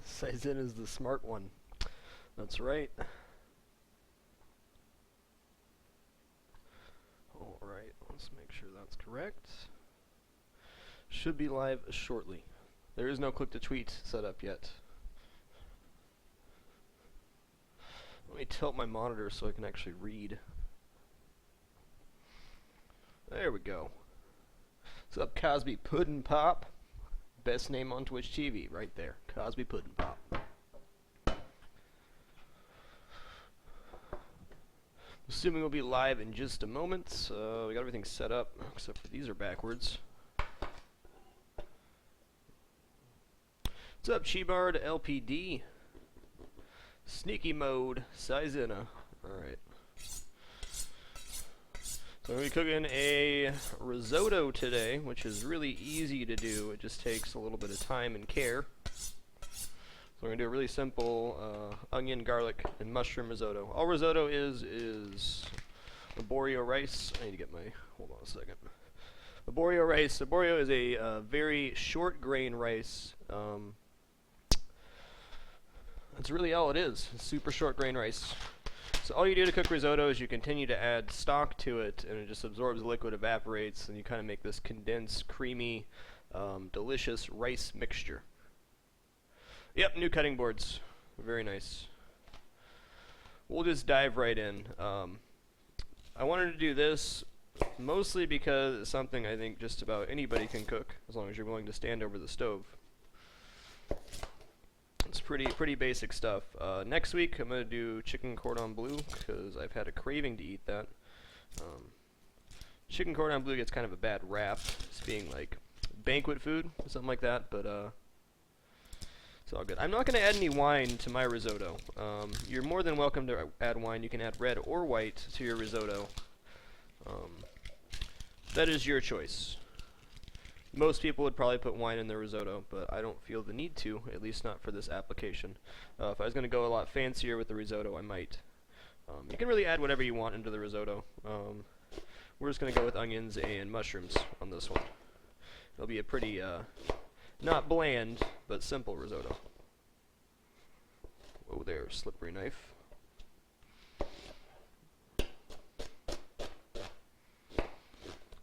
Saizen is the smart one. That's right. Alright, let's make sure that's correct. Should be live shortly. There is no click to tweet set up yet. Let me tilt my monitor so I can actually read. There we go. What's up, Cosby Puddin' Pop? Best name on Twitch TV, right there. Cosby Puddin' Pop. Assuming we'll be live in just a moment. We got everything set up, except for these are backwards. What's up, Chibard LPD? Sneaky mode, Saizena. Alright. So we're cooking a risotto today, which is really easy to do. It just takes a little bit of time and care. So we're going to do a really simple onion, garlic, and mushroom risotto. All risotto is Arborio Rice. I need to get my, hold on a second. Arborio Rice. Arborio is a very short grain rice. That's really all it is. Super short grain rice. So all you do to cook risotto is you continue to add stock to it, and it just absorbs the liquid, evaporates, and you kind of make this condensed, creamy, delicious rice mixture. Yep, new cutting boards. Very nice. We'll just dive right in. I wanted to do this mostly because it's something I think just about anybody can cook, as long as you're willing to stand over the stove. It's pretty basic stuff. Next week I'm going to do chicken Cordon Bleu because I've had a craving to eat that. Chicken Cordon Bleu gets kind of a bad rap as being like banquet food or something like that, but it's all good. I'm not going to add any wine to my risotto. You're more than welcome to add wine. You can add red or white to your risotto. That is your choice. Most people would probably put wine in their risotto, but I don't feel the need to, at least not for this application. If I was going to go a lot fancier with the risotto, I might. You can really add whatever you want into the risotto. We're just going to go with onions and mushrooms on this one. It'll be a pretty, not bland, but simple risotto. Oh, there, slippery knife.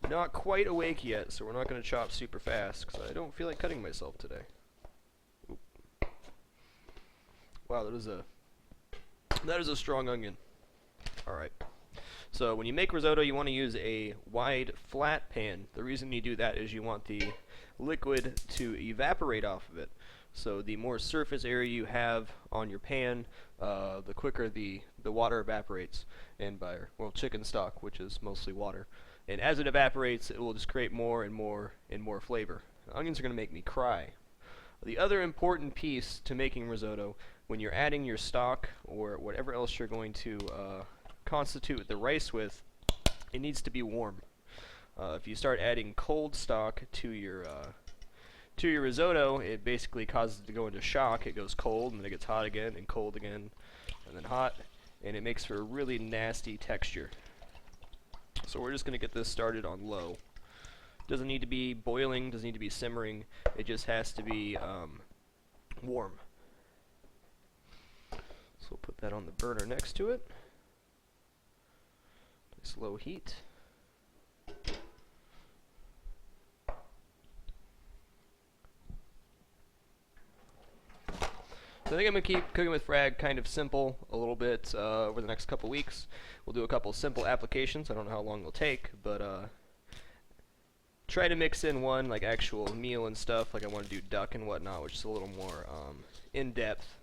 Not quite awake yet, so we're not going to chop super fast, because I don't feel like cutting myself today. Oop. Wow, that is a strong onion. Alright. So when you make risotto, you want to use a wide, flat pan. The reason you do that is you want the liquid to evaporate off of it. So the more surface area you have on your pan, the quicker the water evaporates. And by, well, chicken stock, which is mostly water. And as it evaporates, it will just create more and more and more flavor. Onions are going to make me cry. The other important piece to making risotto, when you're adding your stock or whatever else you're going to constitute the rice with, it needs to be warm. If you start adding cold stock to your risotto, it basically causes it to go into shock. It goes cold, and then it gets hot again, and cold again, and then hot, and it makes for a really nasty texture. So we're just going to get this started on low. Doesn't need to be boiling, doesn't need to be simmering. It just has to be warm. So we'll put that on the burner next to it. Nice low heat. So I think I'm going to keep cooking with Frag kind of simple a little bit over the next couple weeks. We'll do a couple simple applications. I don't know how long they'll take, but try to mix in one like actual meal and stuff. Like I want to do duck and whatnot, which is a little more in-depth.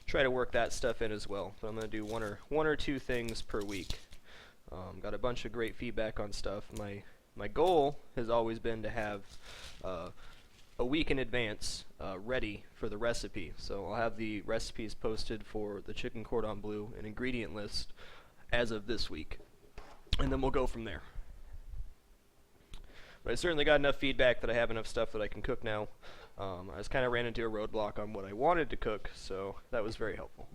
Try to work that stuff in as well. But I'm going to do one or two things per week. Got a bunch of great feedback on stuff. My goal has always been to have a week in advance ready for the recipe. So I'll have the recipes posted for the chicken Cordon Bleu and ingredient list as of this week. And then we'll go from there. But I certainly got enough feedback that I have enough stuff that I can cook now. I just kind of ran into a roadblock on what I wanted to cook, so that was very helpful.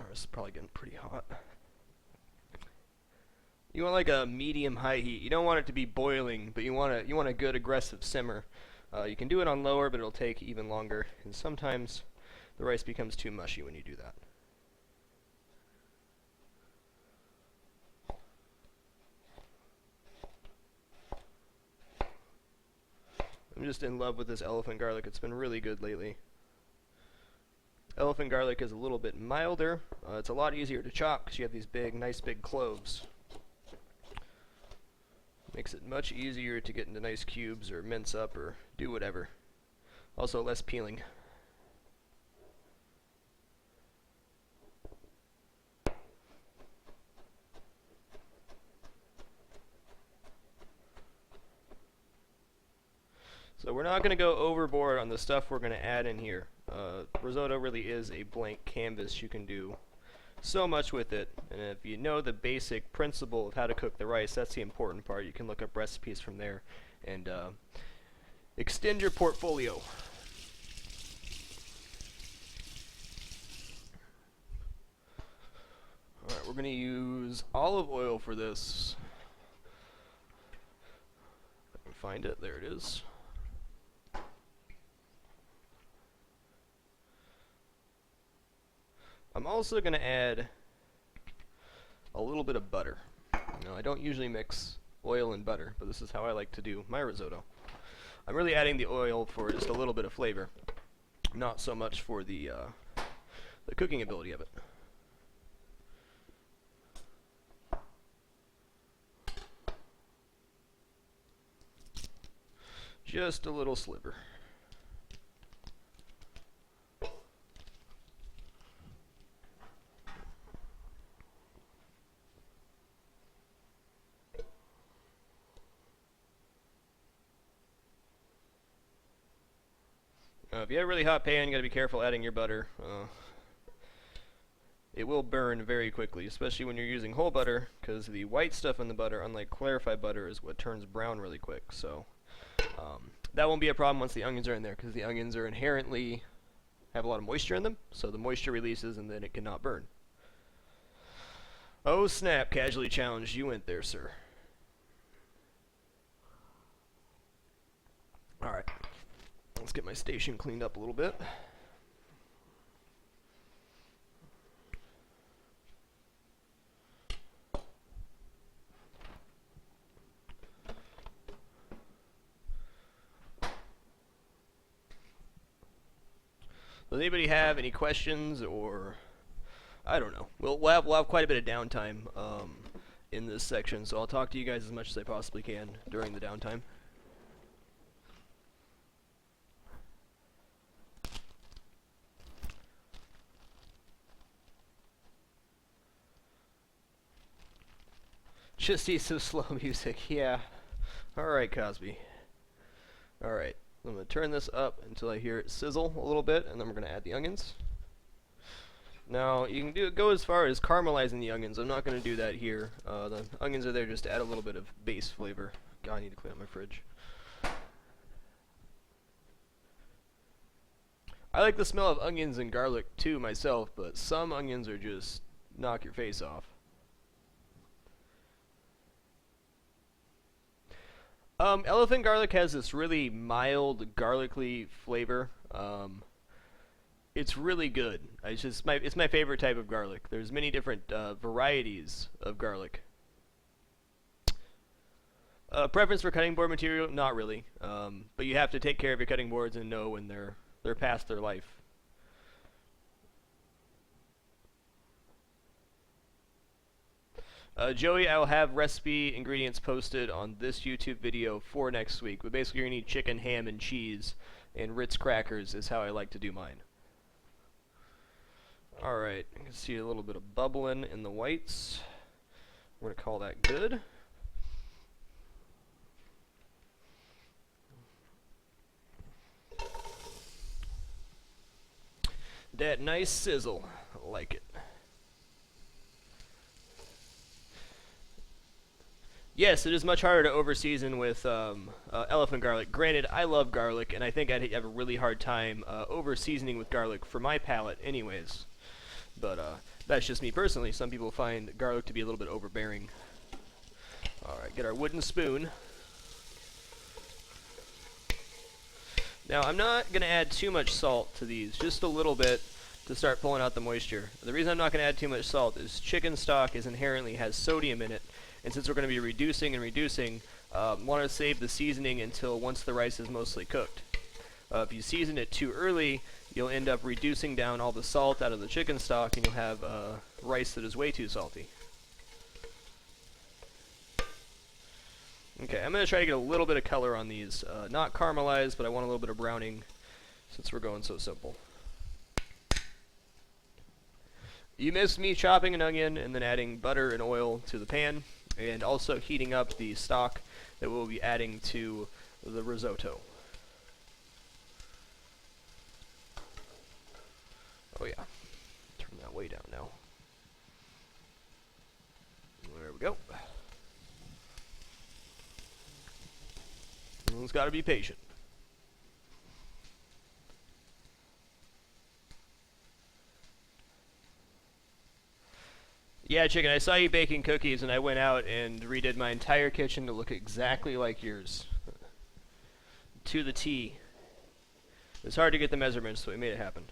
This is probably getting pretty hot. You want like a medium-high heat. You don't want it to be boiling, but you want a good aggressive simmer. You can do it on lower, but it'll take even longer, and sometimes the rice becomes too mushy when you do that. I'm just in love with this elephant garlic. It's been really good lately. Elephant garlic is a little bit milder. It's a lot easier to chop because you have these nice big cloves. Makes it much easier to get into nice cubes or mince up or do whatever. Also less peeling. So we're not going to go overboard on the stuff we're going to add in here. Risotto really is a blank canvas. You can do so much with it, and if you know the basic principle of how to cook the rice, that's the important part. You can look up recipes from there and extend your portfolio. Alright, we're going to use olive oil for this. If I can find it, there it is. I'm also going to add a little bit of butter. Now, I don't usually mix oil and butter, but this is how I like to do my risotto. I'm really adding the oil for just a little bit of flavor, not so much for the cooking ability of it. Just a little sliver. If you have a really hot pan, you got to be careful adding your butter. It will burn very quickly, especially when you're using whole butter, because the white stuff in the butter, unlike clarified butter, is what turns brown really quick. So that won't be a problem once the onions are in there, because the onions are inherently have a lot of moisture in them, so the moisture releases and then it cannot burn. Oh snap, casually challenged, you went there, sir. Alright. Let's get my station cleaned up a little bit. Does anybody have any questions, or I don't know. We'll have quite a bit of downtime in this section, so I'll talk to you guys as much as I possibly can during the downtime. Just need some slow music, yeah. Alright, Cosby. Alright, I'm going to turn this up until I hear it sizzle a little bit, and then we're going to add the onions. Now, you can go as far as caramelizing the onions. I'm not going to do that here. The onions are there just to add a little bit of base flavor. God, I need to clean up my fridge. I like the smell of onions and garlic too myself, but some onions are just knock your face off. Elephant garlic has this really mild, garlicky flavor. It's really good. It's my favorite type of garlic. There's many different varieties of garlic. Preference for cutting board material? Not really. But you have to take care of your cutting boards and know when they're past their life. Joey, I will have recipe ingredients posted on this YouTube video for next week. But basically, you're going to need chicken, ham, and cheese, and Ritz Crackers is how I like to do mine. Alright, you can see a little bit of bubbling in the whites. We're going to call that good. That nice sizzle. I like it. Yes, it is much harder to over-season with elephant garlic. Granted, I love garlic, and I think I'd have a really hard time over-seasoning with garlic for my palate anyways. But that's just me personally. Some people find garlic to be a little bit overbearing. Alright, get our wooden spoon. Now, I'm not going to add too much salt to these, just a little bit to start pulling out the moisture. The reason I'm not going to add too much salt is chicken stock inherently has sodium in it, and since we're going to be reducing and reducing, want to save the seasoning until once the rice is mostly cooked. If you season it too early, you'll end up reducing down all the salt out of the chicken stock, and you'll have rice that is way too salty. Okay, I'm going to try to get a little bit of color on these. Not caramelized, but I want a little bit of browning since we're going so simple. You missed me chopping an onion and then adding butter and oil to the pan, and also heating up the stock that we'll be adding to the risotto. Oh yeah, turn that way down now. There we go. It's got to be patient. Yeah, chicken, I saw you baking cookies and I went out and redid my entire kitchen to look exactly like yours. To the T. It's hard to get the measurements, so we made it happen.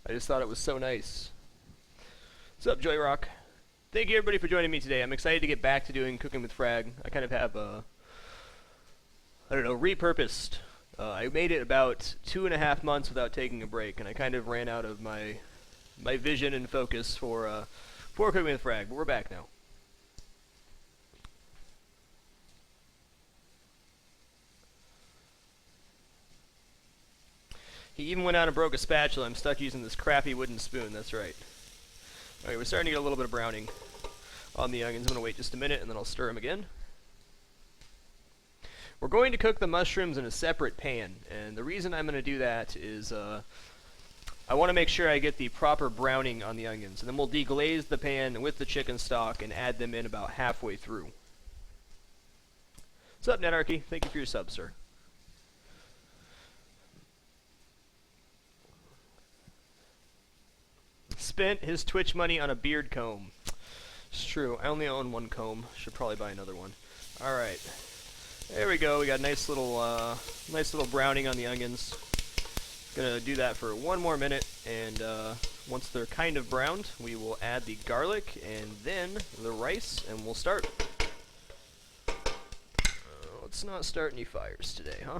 I just thought it was so nice. What's up, Joy Rock? Thank you everybody for joining me today. I'm excited to get back to doing Cooking with Frag. I kind of have I don't know, repurposed. I made it about 2.5 months without taking a break, and I kind of ran out of my vision and focus for Cooking with Frag, but we're back now. He even went out and broke a spatula. I'm stuck using this crappy wooden spoon, that's right. Alright, we're starting to get a little bit of browning on the onions. I'm going to wait just a minute and then I'll stir them again. We're going to cook the mushrooms in a separate pan, and the reason I'm going to do that is I want to make sure I get the proper browning on the onions, and then we'll deglaze the pan with the chicken stock and add them in about halfway through. What's up, Netarchy? Thank you for your sub, sir. Spent his Twitch money on a beard comb. It's true. I only own one comb. Should probably buy another one. All right. There we go. We got nice little browning on the onions. Gonna do that for one more minute, and once they're kind of browned, we will add the garlic and then the rice, and we'll start. Let's not start any fires today, huh?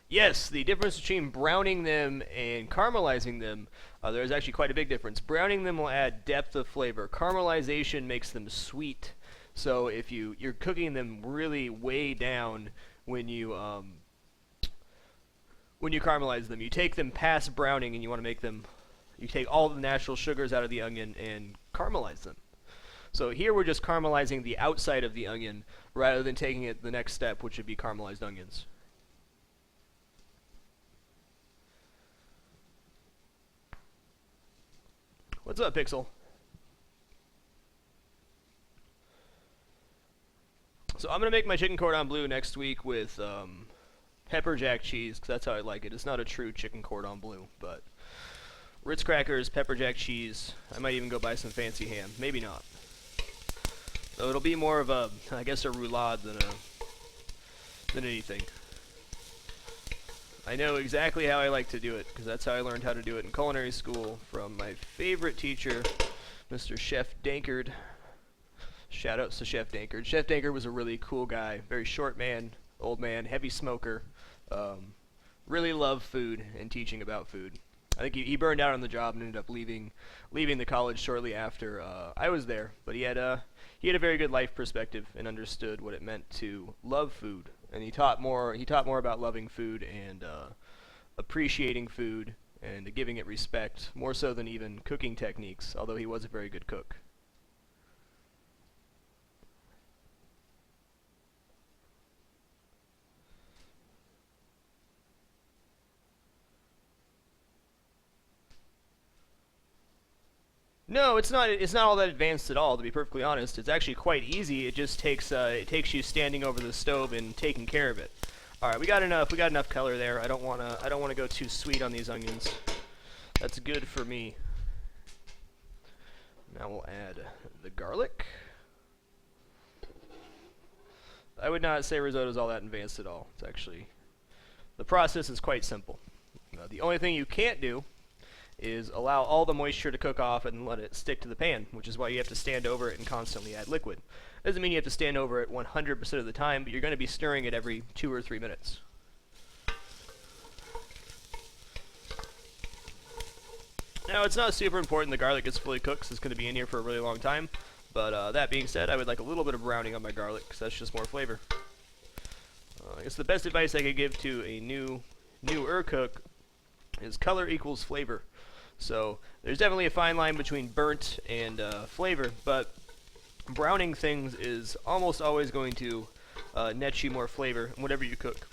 Yes, the difference between browning them and caramelizing them, there's actually quite a big difference. Browning them will add depth of flavor. Caramelization makes them sweet. So if you're cooking them really way down when you caramelize them, you take them past browning and you want to make them, you take all the natural sugars out of the onion and caramelize them. So here we're just caramelizing the outside of the onion rather than taking it the next step, which would be caramelized onions. What's up, Pixel? So I'm going to make my chicken cordon bleu next week with Pepperjack cheese, because that's how I like it. It's not a true chicken cordon bleu, but Ritz Crackers, Pepperjack cheese. I might even go buy some fancy ham. Maybe not. So it'll be more of a, I guess, a roulade than anything. I know exactly how I like to do it, because that's how I learned how to do it in culinary school from my favorite teacher, Mr. Chef Dankard. Shoutouts to Chef Dankard. Chef Dankard was a really cool guy, very short man, old man, heavy smoker. Really loved food and teaching about food. I think he burned out on the job and ended up leaving the college shortly after I was there. But he had a very good life perspective and understood what it meant to love food. And he taught more about loving food and appreciating food and giving it respect, more so than even cooking techniques, although he was a very good cook. No, it's not. It's not all that advanced at all. To be perfectly honest, it's actually quite easy. It just takes you standing over the stove and taking care of it. All right, we got enough. We got enough color there. I don't wanna go too sweet on these onions. That's good for me. Now we'll add the garlic. I would not say risotto is all that advanced at all. It's actually, the process is quite simple. The only thing you can't do is allow all the moisture to cook off and let it stick to the pan, which is why you have to stand over it and constantly add liquid. Doesn't mean you have to stand over it 100% of the time, but you're going to be stirring it every 2 or 3 minutes. Now, it's not super important the garlic gets fully cooked, 'cause it's going to be in here for a really long time. But that being said, I would like a little bit of browning on my garlic, because that's just more flavor. I guess the best advice I could give to a newer cook is color equals flavor. So there's definitely a fine line between burnt and flavor, but browning things is almost always going to net you more flavor in whatever you cook.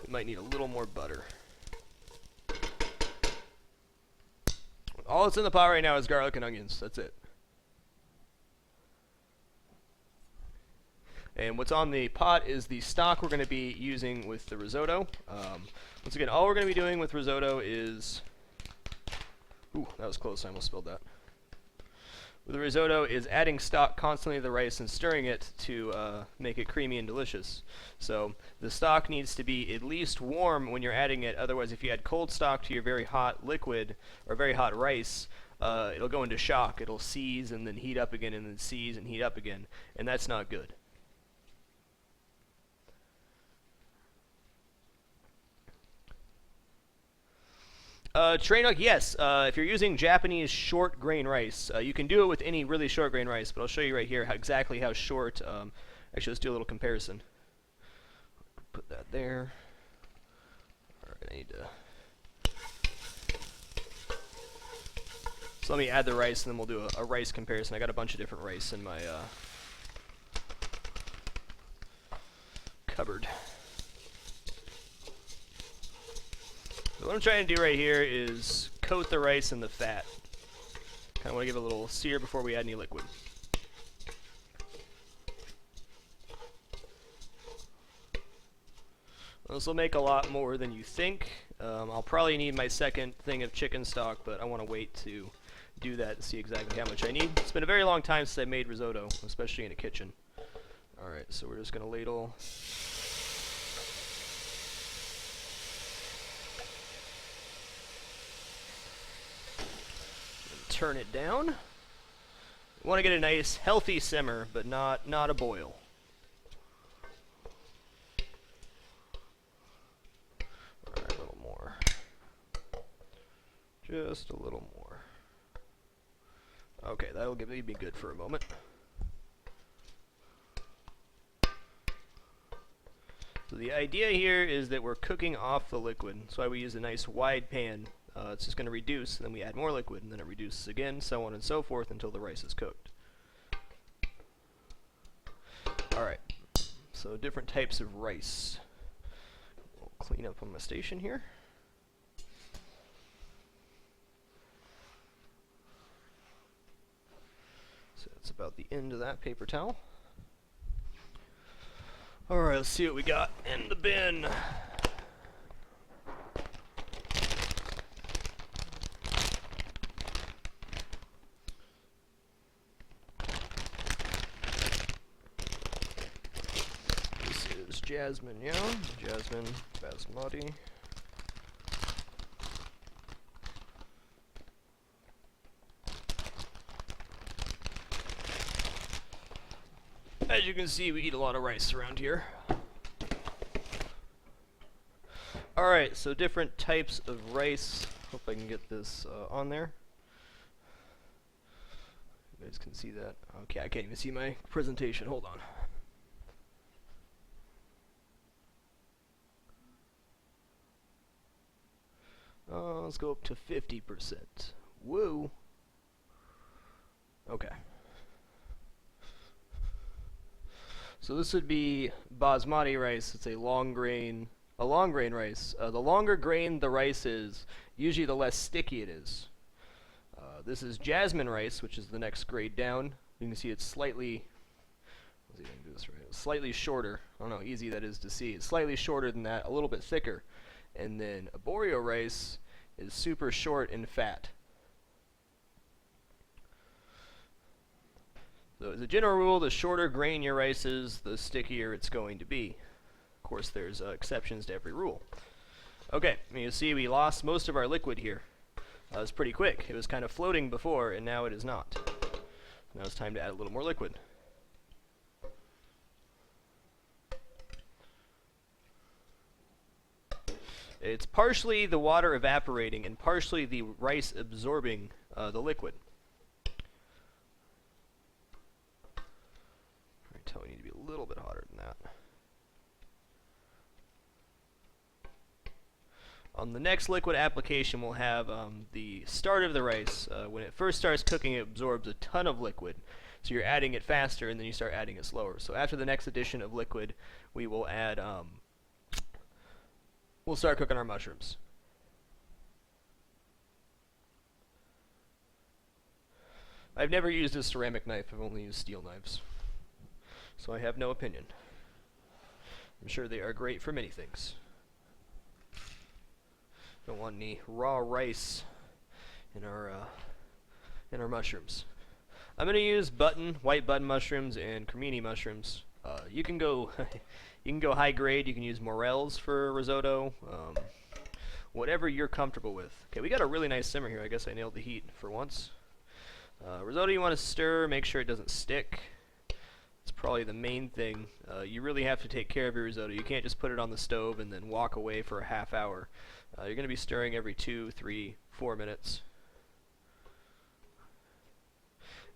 We might need a little more butter. All that's in the pot right now is garlic and onions. That's it. And what's on the pot is the stock we're going to be using with the risotto. Once again, all we're going to be doing with risotto is... Ooh, that was close. I almost spilled that. With the risotto is adding stock constantly to the rice and stirring it to make it creamy and delicious. So the stock needs to be at least warm when you're adding it. Otherwise, if you add cold stock to your very hot liquid or very hot rice, it'll go into shock. It'll seize and then heat up again and then seize and heat up again. And that's not good. Tray nook, yes. If you're using Japanese short grain rice, you can do it with any really short grain rice, but I'll show you right here exactly how short. Actually, let's do a little comparison. Put that there. Alright, I need to... So let me add the rice, and then we'll do a rice comparison. I got a bunch of different rice in my cupboard. So what I'm trying to do right here is coat the rice in the fat. Kind of want to give it a little sear before we add any liquid. This will make a lot more than you think. I'll probably need my second thing of chicken stock, but I want to wait to do that and see exactly how much I need. It's been a very long time since I made risotto, especially in a kitchen. Alright, so we're just going to ladle... Turn it down. You want to get a nice healthy simmer, but not a boil. Alright, a little more. Just a little more. Okay, that'll be good for a moment. So the idea here is that we're cooking off the liquid. That's why we use a nice wide pan. It's just going to reduce, and then we add more liquid, and then it reduces again, so on and so forth until the rice is cooked. Alright, so different types of rice. We'll clean up on my station here. So that's about the end of that paper towel. Alright, let's see what we got in the bin. Jasmine, yeah? Jasmine basmati. As you can see, we eat a lot of rice around here. Alright, so different types of rice. Hope I can get this on there. You guys can see that. Okay, I can't even see my presentation. Hold on. Let's go up to 50%. Woo! Okay. So this would be basmati rice. It's a long grain a long grain rice. The longer grain the rice is, usually the less sticky it is. This is Jasmine Rice, which is the next grade down. You can see it's slightly, let's see if I can do this right, slightly shorter. I don't know how easy that is to see. It's slightly shorter than that, a little bit thicker. And then Arborio Rice is super short and fat. So as a general rule, the shorter grain your rice is, the stickier it's going to be. Of course, there's exceptions to every rule. Okay, you see we lost most of our liquid here. It was pretty quick. It was kind of floating before, and now it is not. Now it's time to add a little more liquid. It's partially the water evaporating and partially the rice absorbing the liquid. I tell you, need to be a little bit hotter than that. On the next liquid application, we'll have the start of the rice. When it first starts cooking, it absorbs a ton of liquid. So you're adding it faster, and then you start adding it slower. So after the next addition of liquid, we will add, we'll start cooking our mushrooms. I've never used a ceramic knife. I've only used steel knives. So I have no opinion. I'm sure they are great for many things. Don't want any raw rice in our mushrooms. I'm going to use white button mushrooms and cremini mushrooms. You can go high grade. You can use morels for risotto. Whatever you're comfortable with. Okay, we got a really nice simmer here. I guess I nailed the heat for once. Risotto, you want to stir, make sure it doesn't stick. It's probably the main thing. You really have to take care of your risotto. You can't just put it on the stove and then walk away for a half hour. You're going to be stirring every 2, 3, 4 minutes.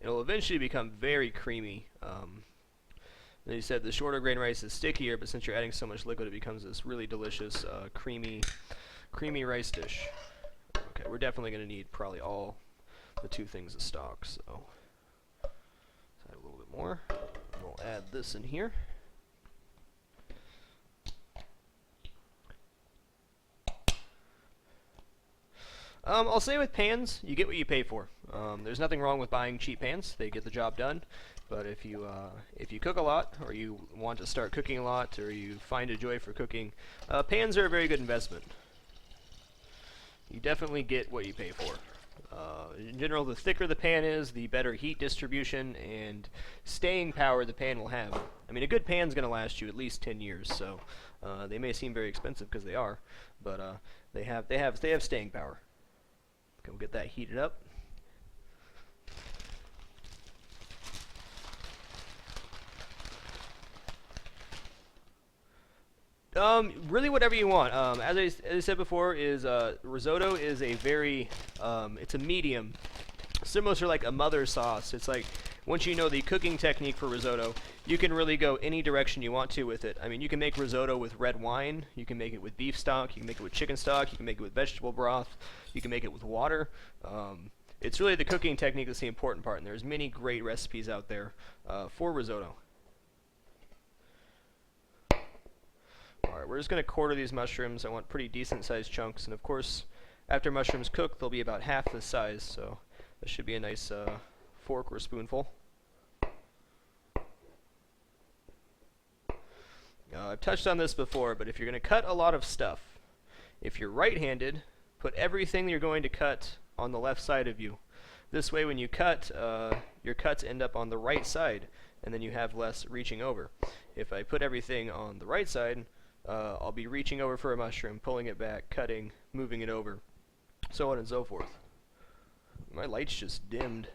It'll eventually become very creamy. As you said, the shorter grain rice is stickier, but since you're adding so much liquid, it becomes this really delicious, creamy rice dish. Okay, we're definitely going to need probably all the 2 things of stock, so let's add a little bit more. We'll add this in here. I'll say with pans, you get what you pay for. There's nothing wrong with buying cheap pans; they get the job done. But if you cook a lot, or you want to start cooking a lot, or you find a joy for cooking, pans are a very good investment. You definitely get what you pay for. In general, the thicker the pan is, the better heat distribution and staying power the pan will have. I mean, a good pan's going to last you at least 10 years. So they may seem very expensive because they are, but they have staying power. Okay, we'll get that heated up. Really whatever you want. As I said before, risotto is a very, it's a medium. Similar to like a mother sauce. It's like, once you know the cooking technique for risotto, you can really go any direction you want to with it. I mean, you can make risotto with red wine, you can make it with beef stock, you can make it with chicken stock, you can make it with vegetable broth, you can make it with water. It's really the cooking technique that's the important part, and there's many great recipes out there for risotto. Alright, we're just going to quarter these mushrooms. I want pretty decent sized chunks, and of course, after mushrooms cook, they'll be about half the size, so this should be a nice fork or spoonful. I've touched on this before, but if you're going to cut a lot of stuff, if you're right-handed, put everything you're going to cut on the left side of you. This way, when you cut, your cuts end up on the right side, and then you have less reaching over. If I put everything on the right side, I'll be reaching over for a mushroom, pulling it back, cutting, moving it over, so on and so forth. My light's just dimmed.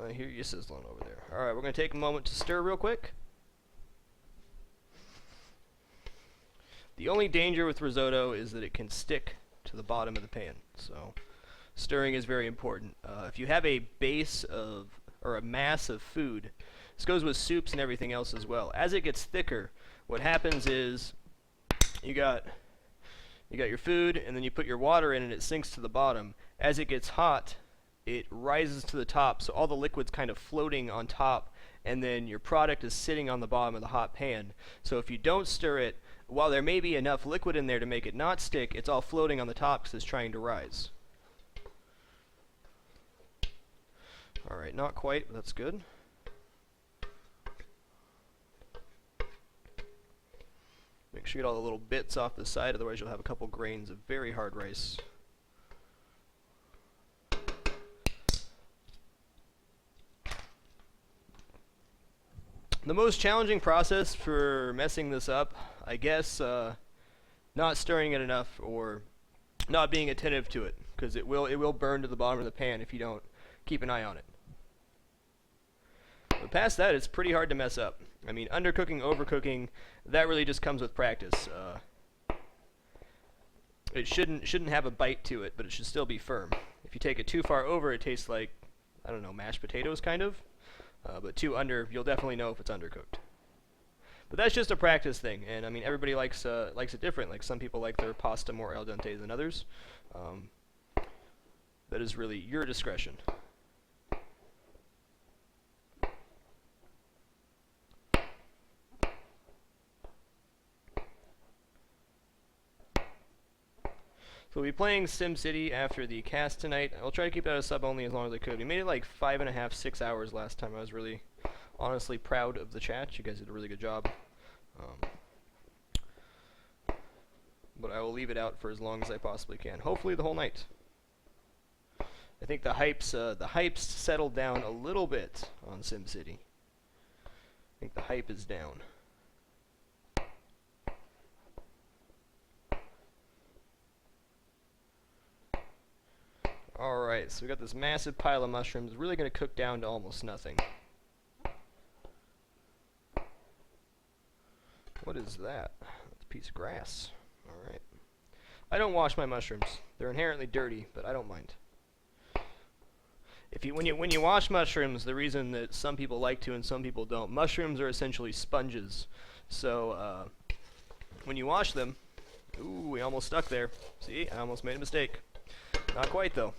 I hear you sizzling over there. Alright, we're going to take a moment to stir real quick. The only danger with risotto is that it can stick to the bottom of the pan, so stirring is very important. If you have a base of, or a mass of food, this goes with soups and everything else as well. As it gets thicker, what happens is you got You got your food, and then you put your water in and it sinks to the bottom. As it gets hot, it rises to the top, so all the liquid's kind of floating on top, and then your product is sitting on the bottom of the hot pan. So if you don't stir it, while there may be enough liquid in there to make it not stick, it's all floating on the top because it's trying to rise. Alright, not quite, but that's good. Make sure you get all the little bits off the side, otherwise you'll have a couple grains of very hard rice. The most challenging process for messing this up, I guess, not stirring it enough or not being attentive to it, because it will burn to the bottom of the pan if you don't keep an eye on it. But past that, it's pretty hard to mess up. I mean, undercooking, overcooking, that really just comes with practice. It shouldn't have a bite to it, but it should still be firm. If you take it too far over, it tastes like, I don't know, mashed potatoes kind of. But too under, you'll definitely know if it's undercooked. But that's just a practice thing, and I mean everybody likes it different. Like some people like their pasta more al dente than others. That is really your discretion. So we'll be playing SimCity after the cast tonight. I'll try to keep that a sub only as long as I could. We made it like 5.5, 6 hours last time. I was really, honestly proud of the chat. You guys did a really good job. But I will leave it out for as long as I possibly can. Hopefully the whole night. I think the hype's settled down a little bit on SimCity. I think the hype is down. Alright, so we got this massive pile of mushrooms, really going to cook down to almost nothing. What is that? That's a piece of grass. Alright. I don't wash my mushrooms. They're inherently dirty, but I don't mind. When you wash mushrooms, the reason that some people like to and some people don't, mushrooms are essentially sponges. So when you wash them, ooh, we almost stuck there. See, I almost made a mistake. Not quite though.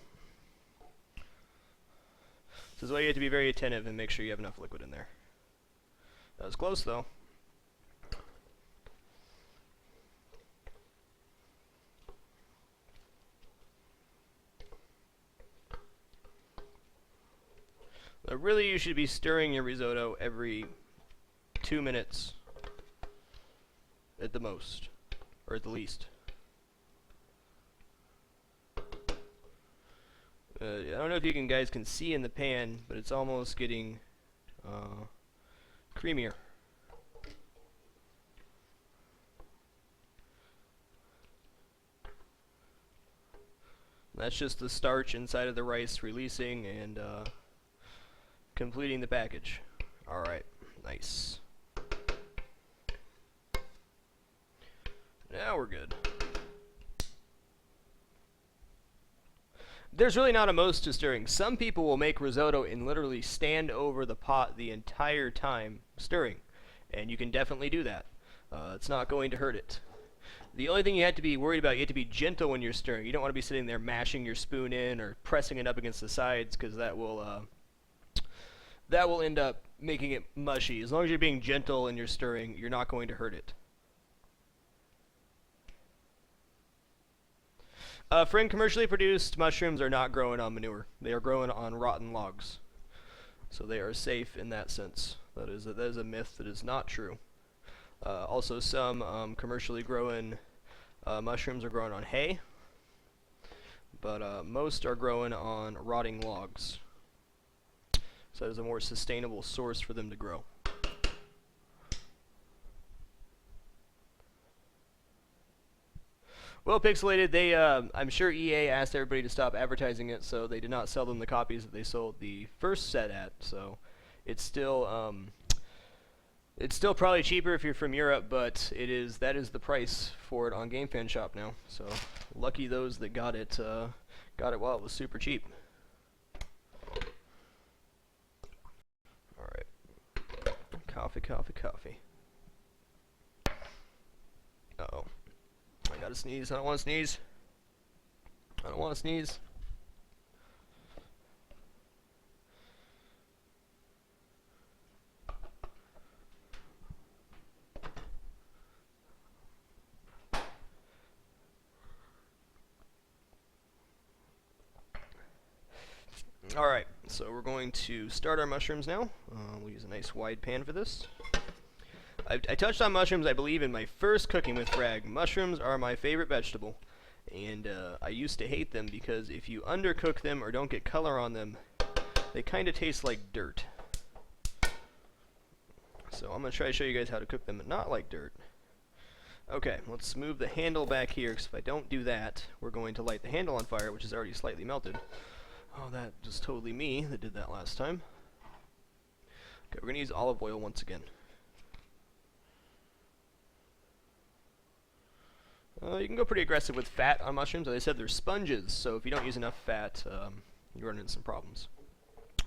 This is why you have to be very attentive and make sure you have enough liquid in there. That was close though. But really you should be stirring your risotto every 2 minutes at the most, or at the least. I don't know if you guys can see in the pan, but it's almost getting creamier. That's just the starch inside of the rice releasing and completing the package. Alright, nice. Now we're good. There's really not a most to stirring. Some people will make risotto and literally stand over the pot the entire time stirring. And you can definitely do that. It's not going to hurt it. The only thing you have to be worried about, you have to be gentle when you're stirring. You don't want to be sitting there mashing your spoon in or pressing it up against the sides, because that will end up making it mushy. As long as you're being gentle and you're stirring, you're not going to hurt it. Friend, commercially produced mushrooms are not growing on manure. They are growing on rotten logs. So they are safe in that sense. That is a myth that is not true. Also, some commercially grown mushrooms are growing on hay, but most are growing on rotting logs. So that is a more sustainable source for them to grow. Well, Pixelated, they, I'm sure EA asked everybody to stop advertising it, so they did not sell them the copies that they sold the first set at. So it's still probably cheaper if you're from Europe, but that is the price for it on GameFan Shop now. So lucky those that got it while it was super cheap. All right, coffee. Uh-oh. I got gotta sneeze. I don't want to sneeze. I don't want to sneeze. Alright, so we're going to start our mushrooms now. We'll use a nice wide pan for this. I touched on mushrooms, I believe, in my first cooking with Frag. Mushrooms are my favorite vegetable, and I used to hate them because if you undercook them or don't get color on them, they kind of taste like dirt. So I'm going to try to show you guys how to cook them not like dirt. Okay, let's move the handle back here, because if I don't do that, we're going to light the handle on fire, which is already slightly melted. Oh, that was totally me that did that last time. Okay, we're going to use olive oil once again. You can go pretty aggressive with fat on mushrooms. As I said, they're sponges, so if you don't use enough fat, you run into some problems.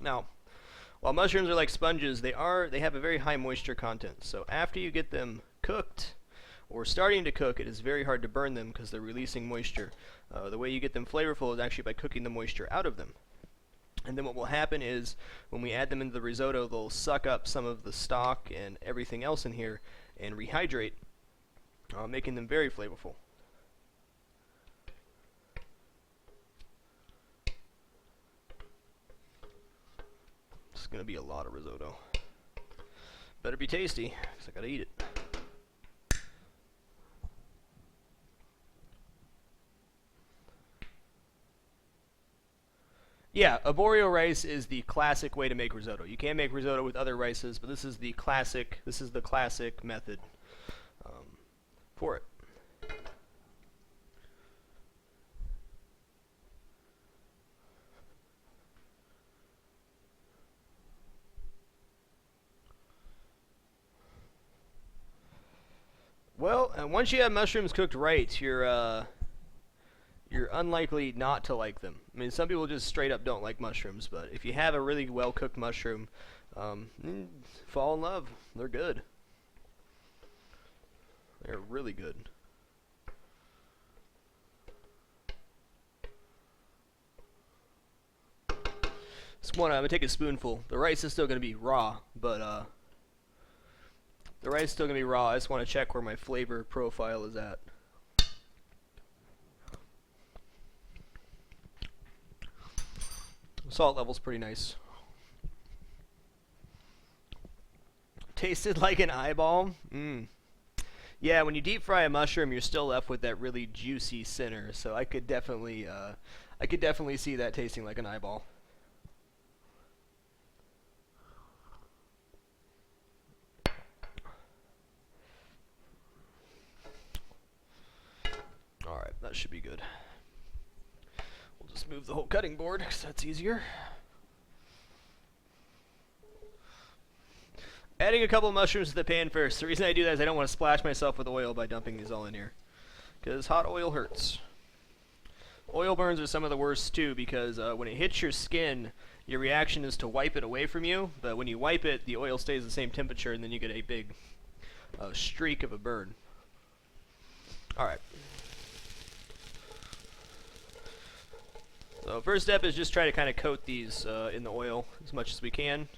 Now, while mushrooms are like sponges, they have a very high moisture content. So after you get them cooked, or starting to cook, it is very hard to burn them because they're releasing moisture. The way you get them flavorful is actually by cooking the moisture out of them. And then what will happen is, when we add them into the risotto, they'll suck up some of the stock and everything else in here and rehydrate, making them very flavorful. It's going to be a lot of risotto. Better be tasty, because I got to eat it. Yeah, Arborio rice is the classic way to make risotto. You can make risotto with other rices, but this is the classic method for it. Well, once you have mushrooms cooked right, you're unlikely not to like them. I mean, some people just straight up don't like mushrooms, but if you have a really well-cooked mushroom, fall in love. They're good. They're really good. I'm going to take a spoonful. The rice is still going to be raw, but the rice is still going to be raw. I just want to check where my flavor profile is at. Salt level's pretty nice. Tasted like an eyeball? Yeah, when you deep fry a mushroom, you're still left with that really juicy center. So I could definitely see that tasting like an eyeball. All right, that should be good. Just move the whole cutting board, because that's easier. Adding a couple of mushrooms to the pan first. The reason I do that is I don't want to splash myself with oil by dumping these all in here, because hot oil hurts. Oil burns are some of the worst too, because when it hits your skin, your reaction is to wipe it away from you, but when you wipe it, the oil stays the same temperature, and then you get a big streak of a burn. Alright. So first step is just try to kind of coat these in the oil as much as we can.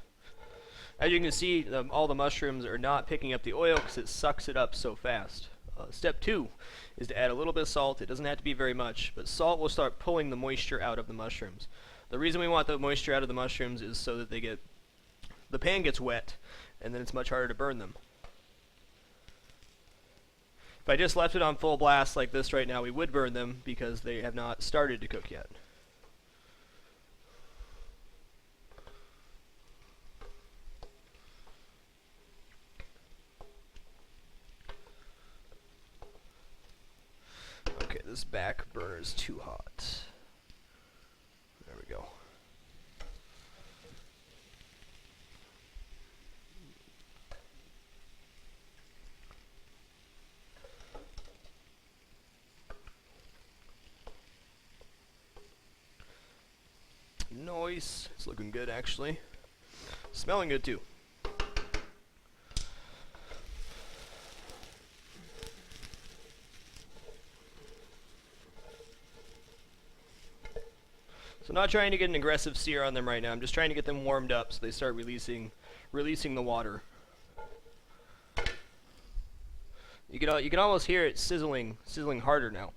As you can see, all the mushrooms are not picking up the oil because it sucks it up so fast. Step 2 is to add a little bit of salt. It doesn't have to be very much, but salt will start pulling the moisture out of the mushrooms. The reason we want the moisture out of the mushrooms is so that the pan gets wet, and then it's much harder to burn them. If I just left it on full blast like this right now, we would burn them because they have not started to cook yet. Okay, this back burner is too hot. There we go. Nice. It's looking good, actually. Smelling good, too. not trying to get an aggressive sear on them right now. I'm just trying to get them warmed up so they start releasing the water. You can almost hear it sizzling harder now.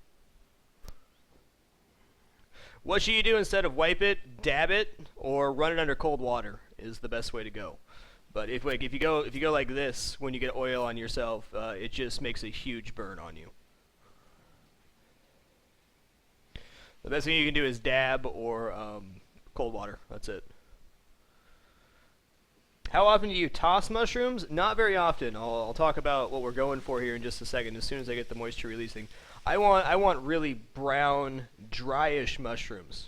What should you do instead of wipe it, dab it, or run it under cold water is the best way to go. But if you go like this when you get oil on yourself, it just makes a huge burn on you. The best thing you can do is dab or cold water. That's it. How often do you toss mushrooms? Not very often. I'll talk about what we're going for here in just a second. As soon as I get the moisture releasing, I want really brown, dryish mushrooms.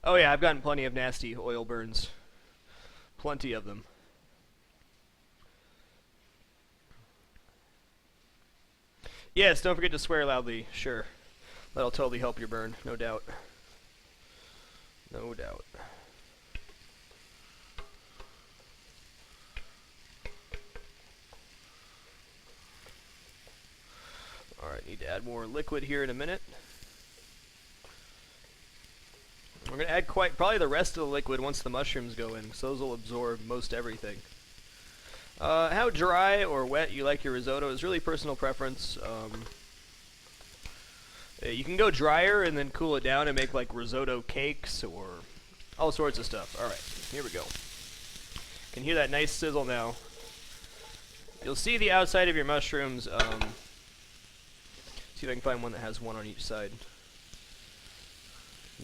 Oh yeah, I've gotten plenty of nasty oil burns. Plenty of them. Yes, don't forget to swear loudly. Sure. That'll totally help your burn, no doubt. No doubt. Alright, need to add more liquid here in a minute. We're going to add probably the rest of the liquid once the mushrooms go in, so those will absorb most everything. How dry or wet you like your risotto is really personal preference. You can go drier and then cool it down and make like risotto cakes or all sorts of stuff. Alright, here we go. You can hear that nice sizzle now. You'll see the outside of your mushrooms. See if I can find one that has one on each side.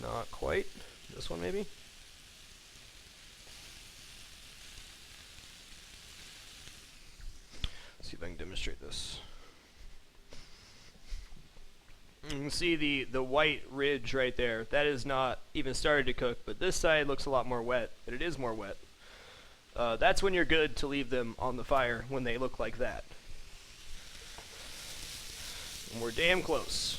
Not quite. This one maybe? Let's see if I can demonstrate this. You can see the white ridge right there. That is not even started to cook, but this side looks a lot more wet, and it is more wet. That's when you're good to leave them on the fire, when they look like that. And we're damn close.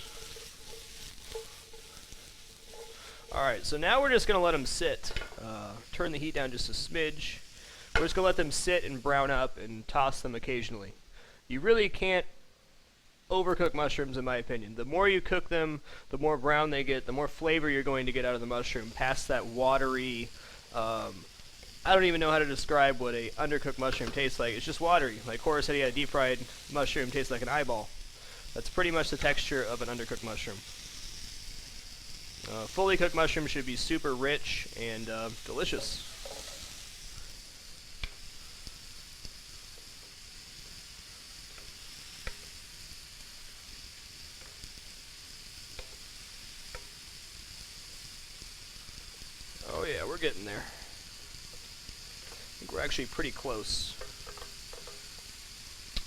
Alright, so now we're just going to let them sit. Turn the heat down just a smidge. We're just going to let them sit and brown up and toss them occasionally. You really can't overcook mushrooms, in my opinion. The more you cook them, the more brown they get, the more flavor you're going to get out of the mushroom, past that watery, I don't even know how to describe what a undercooked mushroom tastes like. It's just watery. Like Horace said, he had a deep-fried mushroom tastes like an eyeball. That's pretty much the texture of an undercooked mushroom. Fully cooked mushroom should be super rich and delicious. Oh yeah, we're getting there. I think we're actually pretty close.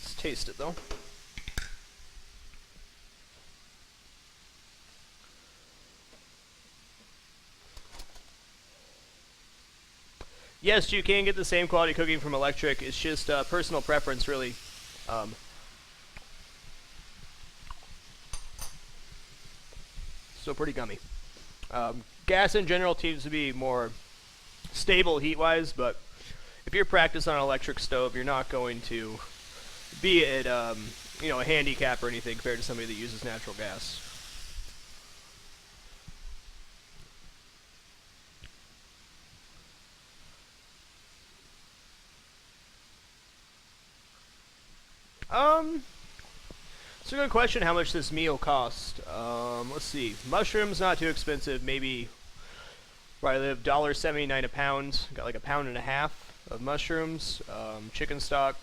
Let's taste it though. Yes, you can get the same quality cooking from electric. It's just personal preference, really. Still pretty gummy. Gas in general seems to be more stable heat-wise, but if you're practicing on an electric stove, you're not going to be at you know, a handicap or anything compared to somebody that uses natural gas. It's a good question how much this meal cost. Let's see. Mushrooms, not too expensive. Maybe where I live, $1.79 a pound. Got like a pound and a half of mushrooms. Chicken stock,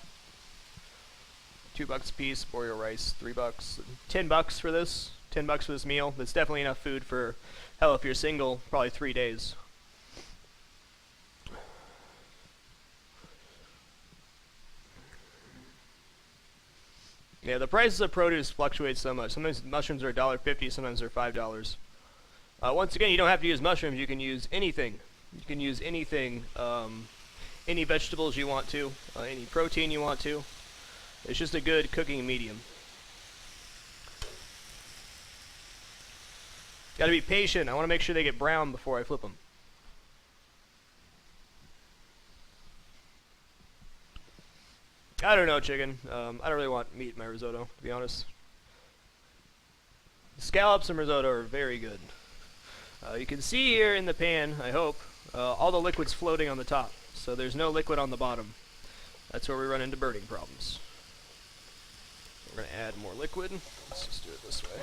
$2 a piece. Arborio rice, $3. $10 for this. $10 for this meal. That's definitely enough food for, hell, if you're single, probably 3 days. Yeah, the prices of produce fluctuate so much. Sometimes mushrooms are $1.50, sometimes they're $5. Once again, you don't have to use mushrooms. You can use anything. You can use anything, any vegetables you want to, any protein you want to. It's just a good cooking medium. Got to be patient. I want to make sure they get brown before I flip them. I don't know, chicken. I don't really want meat in my risotto, to be honest. Scallops and risotto are very good. You can see here in the pan, I hope, all the liquid's floating on the top, so there's no liquid on the bottom. That's where we run into burning problems. We're going to add more liquid. Let's just do it this way.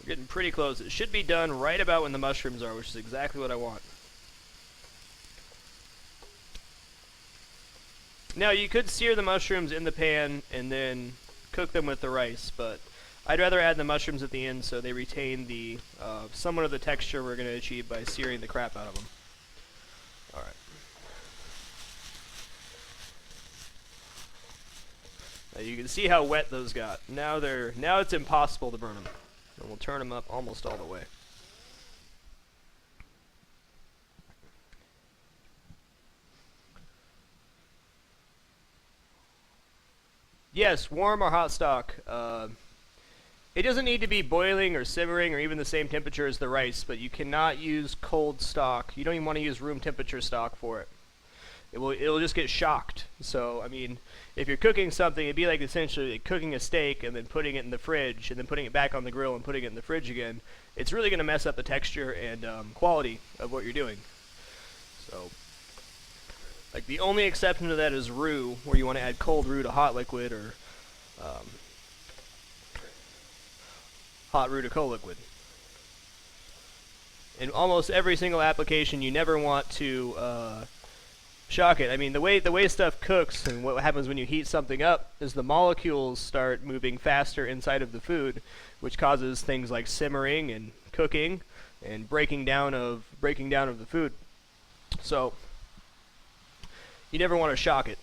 We're getting pretty close. It should be done right about when the mushrooms are, which is exactly what I want. Now, you could sear the mushrooms in the pan and then cook them with the rice, but I'd rather add the mushrooms at the end so they retain the somewhat of the texture we're going to achieve by searing the crap out of them. Alright. Now you can see how wet those got. Now it's impossible to burn them. And we'll turn them up almost all the way. Yes, warm or hot stock. It doesn't need to be boiling or simmering or even the same temperature as the rice, but you cannot use cold stock. You don't even want to use room temperature stock for it. It'll just get shocked. So, I mean, if you're cooking something, it'd be like essentially like cooking a steak and then putting it in the fridge and then putting it back on the grill and putting it in the fridge again. It's really going to mess up the texture and quality of what you're doing. So, like the only exception to that is roux, where you want to add cold roux to hot liquid or hot roux to cold liquid. In almost every single application, you never want to shock it. I mean, the way stuff cooks and what happens when you heat something up is the molecules start moving faster inside of the food, which causes things like simmering and cooking and breaking down of the food. So you never want to shock it.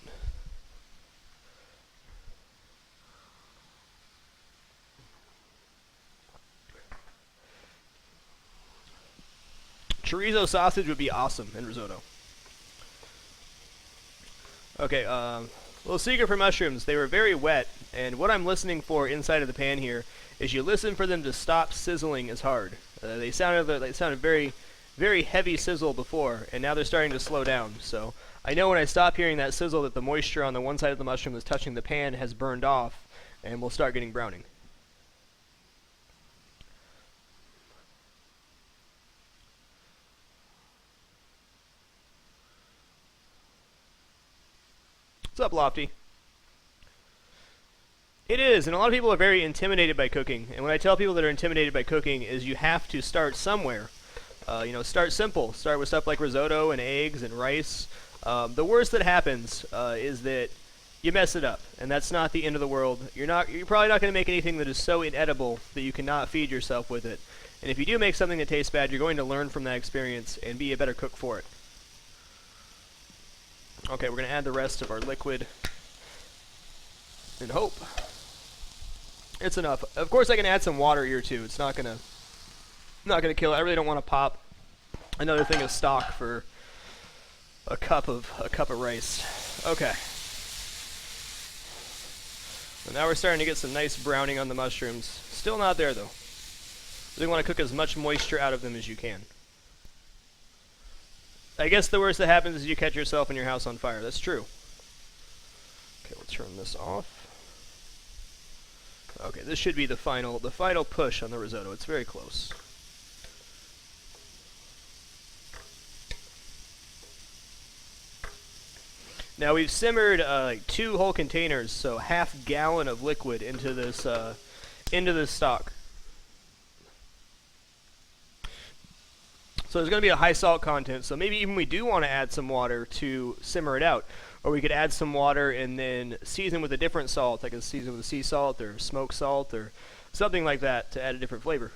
Chorizo sausage would be awesome in risotto. Okay, little secret for mushrooms. They were very wet, and what I'm listening for inside of the pan here is you listen for them to stop sizzling as hard. They sounded very, very heavy sizzle before, and now they're starting to slow down. So I know when I stop hearing that sizzle that the moisture on the one side of the mushroom that's touching the pan has burned off, and we'll start getting browning. What's up, Lofty? It is, and a lot of people are very intimidated by cooking. And when I tell people that are intimidated by cooking is you have to start somewhere. Start simple. Start with stuff like risotto and eggs and rice. The worst that happens is that you mess it up, and that's not the end of the world. You're probably not going to make anything that is so inedible that you cannot feed yourself with it. And if you do make something that tastes bad, you're going to learn from that experience and be a better cook for it. Okay, we're going to add the rest of our liquid and hope it's enough. Of course, I can add some water here too. It's not gonna kill it. I really don't want to pop another thing of stock for a cup of rice. Okay. So now we're starting to get some nice browning on the mushrooms. Still not there though. Really want to cook as much moisture out of them as you can. I guess the worst that happens is you catch yourself and your house on fire. That's true. Okay, we'll turn this off. Okay, this should be the final push on the risotto. It's very close. Now we've simmered like 2 whole containers, so half gallon of liquid into this stock. So there's going to be a high salt content, so maybe even we do want to add some water to simmer it out. Or we could add some water and then season with a different salt, like a season with sea salt or smoked salt or something like that to add a different flavor.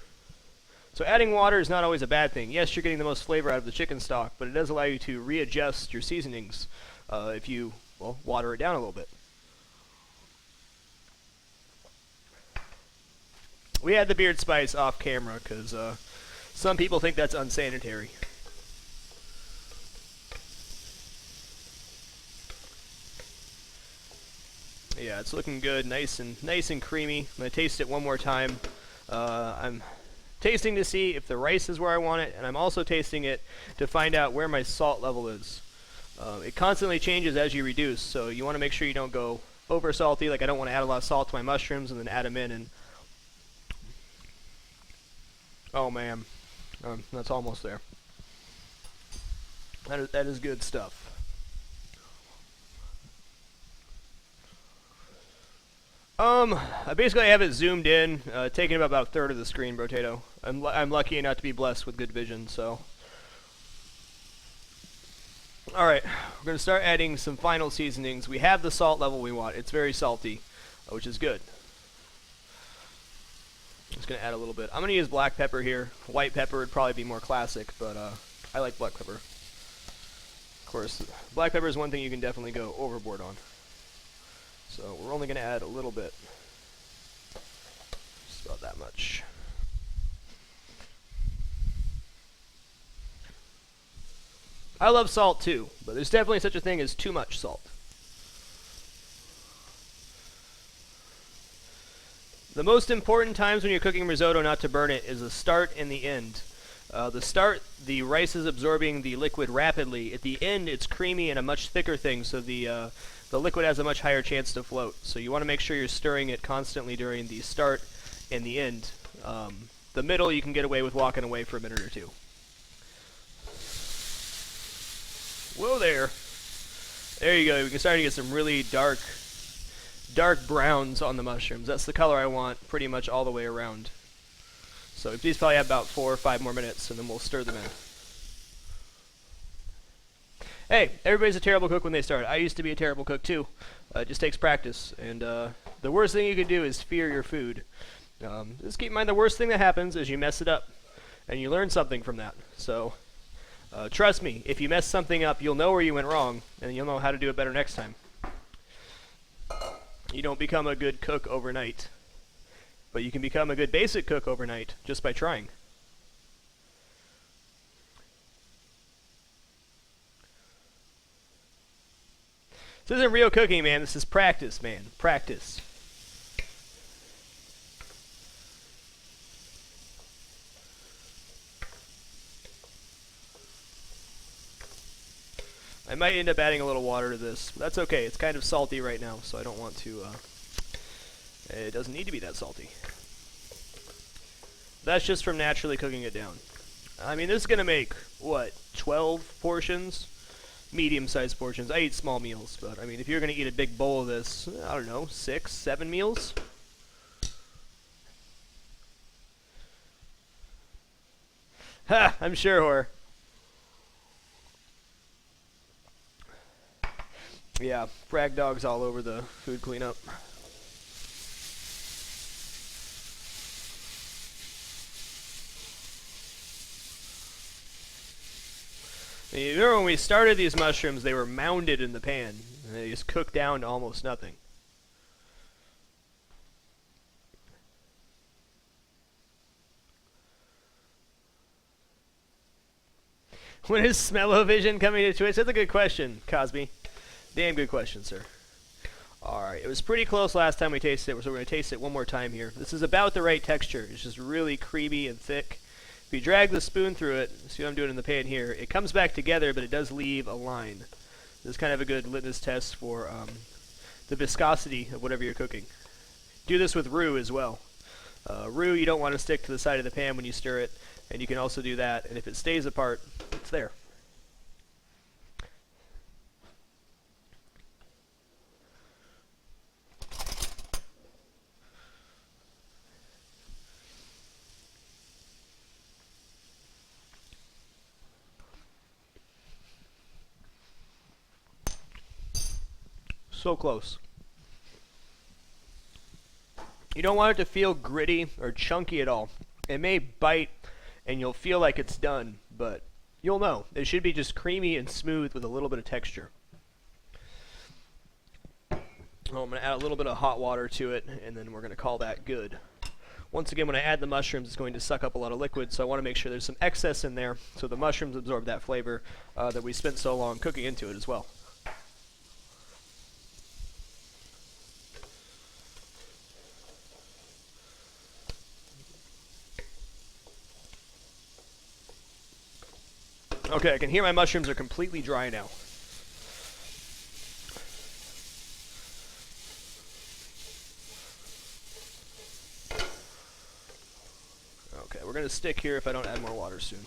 So adding water is not always a bad thing. Yes, you're getting the most flavor out of the chicken stock, but it does allow you to readjust your seasonings if you, well, water it down a little bit. We had the beard spice off camera because some people think that's unsanitary. Yeah, it's looking good, nice and creamy. I'm gonna taste it one more time. I'm tasting to see if the rice is where I want it, and I'm also tasting it to find out where my salt level is. It constantly changes as you reduce, so you want to make sure you don't go over salty. Like, I don't want to add a lot of salt to my mushrooms and then add them in and... Oh man, that's almost there. That is good stuff. I basically have it zoomed in, taking up about a third of the screen, Brotato. I'm lucky enough to be blessed with good vision, so... Alright, we're going to start adding some final seasonings. We have the salt level we want. It's very salty, which is good. I'm just going to add a little bit. I'm going to use black pepper here. White pepper would probably be more classic, but I like black pepper. Of course, black pepper is one thing you can definitely go overboard on. So we're only going to add a little bit. Just about that much. I love salt too, but there's definitely such a thing as too much salt. The most important times when you're cooking risotto not to burn it is the start and the end. The start, the rice is absorbing the liquid rapidly. At the end, it's creamy and a much thicker thing, so the liquid has a much higher chance to float. So you want to make sure you're stirring it constantly during the start and the end. The middle, you can get away with walking away for a minute or two. Whoa there. There you go. We can start to get some really dark browns on the mushrooms. That's the color I want pretty much all the way around. So these probably have about 4 or 5 more minutes, and then we'll stir them in. Hey, everybody's a terrible cook when they start. I used to be a terrible cook too. It just takes practice. And the worst thing you can do is fear your food. Just keep in mind the worst thing that happens is you mess it up. And you learn something from that. So... trust me, if you mess something up, you'll know where you went wrong, and you'll know how to do it better next time. You don't become a good cook overnight, but you can become a good basic cook overnight just by trying. This isn't real cooking, man. This is practice, man. Practice. I might end up adding a little water to this. But that's okay. It's kind of salty right now, so I don't want to... it doesn't need to be that salty. That's just from naturally cooking it down. I mean, this is going to make, what, 12 portions? Medium-sized portions. I eat small meals, but, I mean, if you're going to eat a big bowl of this, I don't know, 6, 7 meals? Ha! I'm sure, whore. Yeah, frag dogs all over the food cleanup. You remember when we started these mushrooms, they were mounded in the pan. And they just cooked down to almost nothing. When is Smell-O-Vision coming to Twitch? That's a good question, Cosby. Damn good question, sir. Alright, it was pretty close last time we tasted it, so we're going to taste it one more time here. This is about the right texture. It's just really creamy and thick. If you drag the spoon through it, see what I'm doing in the pan here, it comes back together, but it does leave a line. This is kind of a good litmus test for the viscosity of whatever you're cooking. Do this with roux as well. Roux, you don't want to stick to the side of the pan when you stir it, and you can also do that, and if it stays apart, it's there. So close. You don't want it to feel gritty or chunky at all. It may bite and you'll feel like it's done, but you'll know. It should be just creamy and smooth with a little bit of texture. Oh, I'm going to add a little bit of hot water to it, and then we're going to call that good. Once again, when I add the mushrooms, it's going to suck up a lot of liquid, so I want to make sure there's some excess in there so the mushrooms absorb that flavor that we spent so long cooking into it as well. Okay, I can hear my mushrooms are completely dry now. we're going to stick here if I don't add more water soon.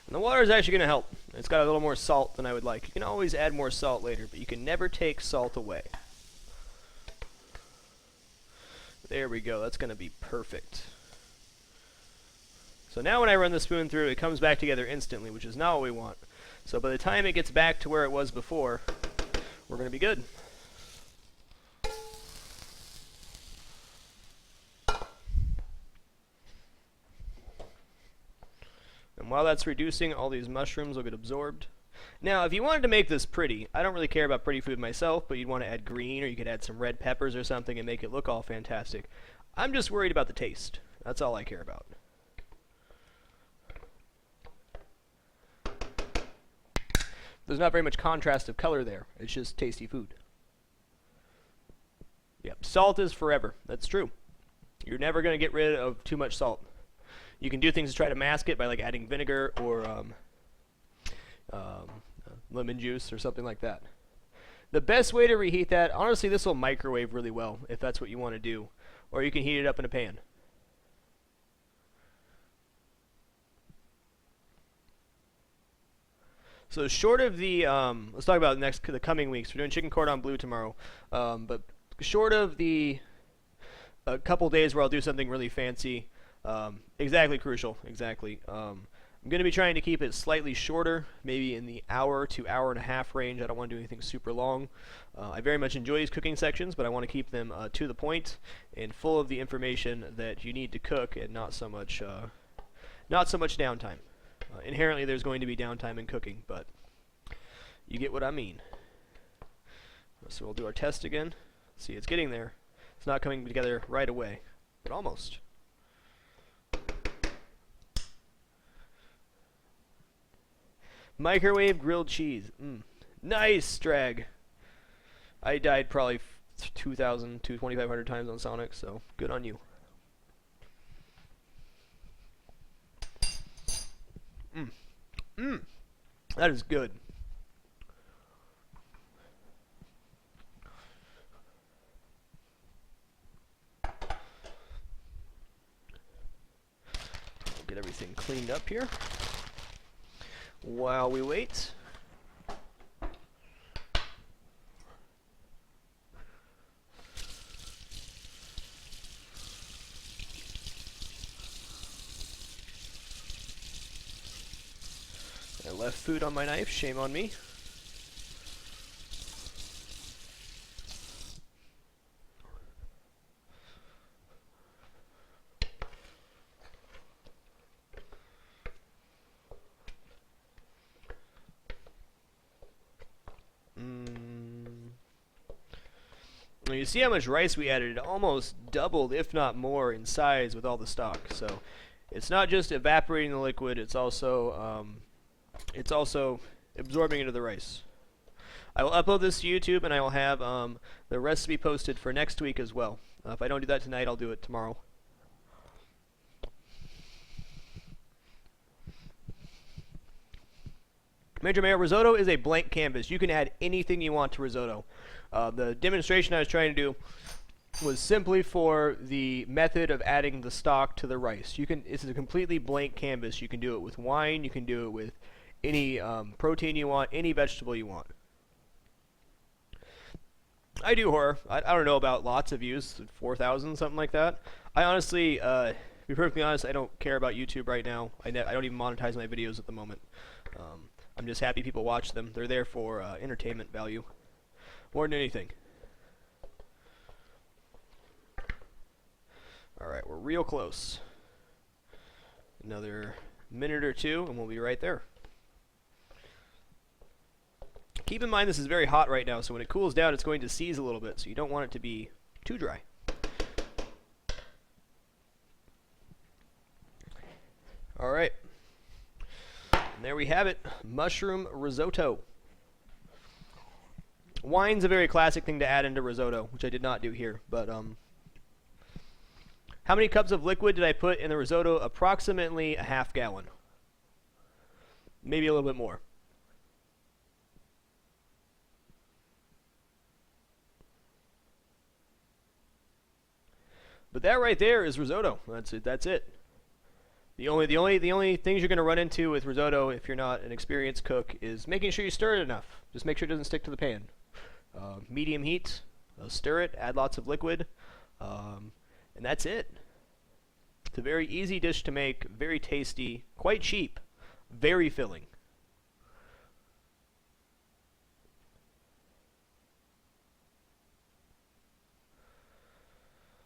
And the water is actually going to help. It's got a little more salt than I would like. You can always add more salt later, but you can never take salt away. There we go. That's going to be perfect. So now when I run the spoon through, it comes back together instantly, which is not what we want. So by the time it gets back to where it was before, we're going to be good. And while that's reducing, all these mushrooms will get absorbed. Now, if you wanted to make this pretty, I don't really care about pretty food myself, but you'd want to add green, or you could add some red peppers or something and make it look all fantastic. I'm just worried about the taste. That's all I care about. There's not very much contrast of color there. It's just tasty food. Yep, salt is forever. That's true. You're never going to get rid of too much salt. You can do things to try to mask it by like adding vinegar or lemon juice or something like that. The best way to reheat that, honestly, this will microwave really well if that's what you want to do. Or you can heat it up in a pan. So short of the, let's talk about the coming weeks. We're doing chicken cordon bleu tomorrow. But short of the a couple days where I'll do something really fancy, exactly crucial, exactly. I'm going to be trying to keep it slightly shorter, maybe in the hour to hour and a half range. I don't want to do anything super long. I very much enjoy these cooking sections, but I want to keep them to the point and full of the information that you need to cook, and not so much downtime. Inherently, there's going to be downtime in cooking, but you get what I mean. So we'll do our test again. See, it's getting there. It's not coming together right away, but almost. Microwave grilled cheese. Nice, Drag. I died probably 2,000 to 2,500 times on Sonic, so good on you. That is good. Get everything cleaned up here while we wait. I left food on my knife, shame on me. You see how much rice we added. It almost doubled, if not more, in size with all the stock. So it's not just evaporating the liquid, it's also absorbing into the rice. I will upload this to YouTube, and I will have the recipe posted for next week as well. If I don't do that tonight, I'll do it tomorrow. Major Mayo, risotto is a blank canvas. You can add anything you want to risotto. The demonstration I was trying to do was simply for the method of adding the stock to the rice. It's a completely blank canvas. You can do it with wine. You can do it with any protein you want, any vegetable you want. I do horror. I don't know about lots of views, 4,000, something like that. I honestly, to be perfectly honest, I don't care about YouTube right now. I don't even monetize my videos at the moment. I'm just happy people watch them. They're there for entertainment value more than anything. Alright, we're real close. Another minute or two and we'll be right there. Keep in mind this is very hot right now, so when it cools down it's going to seize a little bit, so you don't want it to be too dry. Alright. And there we have it, mushroom risotto. Wine's a very classic thing to add into risotto, which I did not do here, but how many cups of liquid did I put in the risotto? Approximately a half gallon. Maybe a little bit more. But that right there is risotto. That's it. That's it. The only things you're going to run into with risotto, if you're not an experienced cook, is making sure you stir it enough. Just make sure it doesn't stick to the pan. Medium heat, stir it, add lots of liquid, and that's it. It's a very easy dish to make, very tasty, quite cheap, very filling.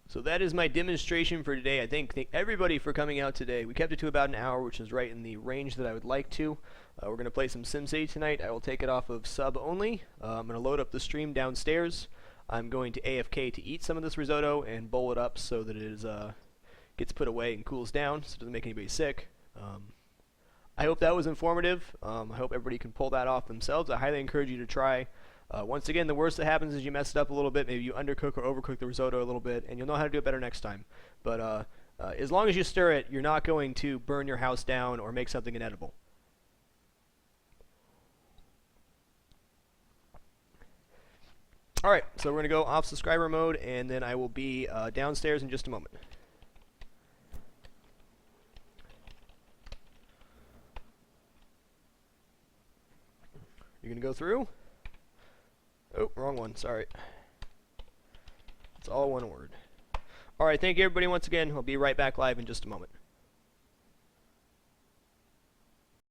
So that is my demonstration for today. I thank everybody for coming out today. We kept it to about an hour, which is right in the range that I would like to. We're going to play some SimCity tonight. I will take it off of sub only. I'm going to load up the stream downstairs. I'm going to AFK to eat some of this risotto and bowl it up so that it is, gets put away and cools down so it doesn't make anybody sick. I hope that was informative. I hope everybody can pull that off themselves. I highly encourage you to try. Once again, the worst that happens is you mess it up a little bit. Maybe you undercook or overcook the risotto a little bit, and you'll know how to do it better next time. But as long as you stir it, you're not going to burn your house down or make something inedible. Alright, so we're going to go off subscriber mode, and then I will be downstairs in just a moment. You're going to go through? Oh, wrong one, sorry. It's all one word. Alright, thank you everybody once again. I'll be right back live in just a moment.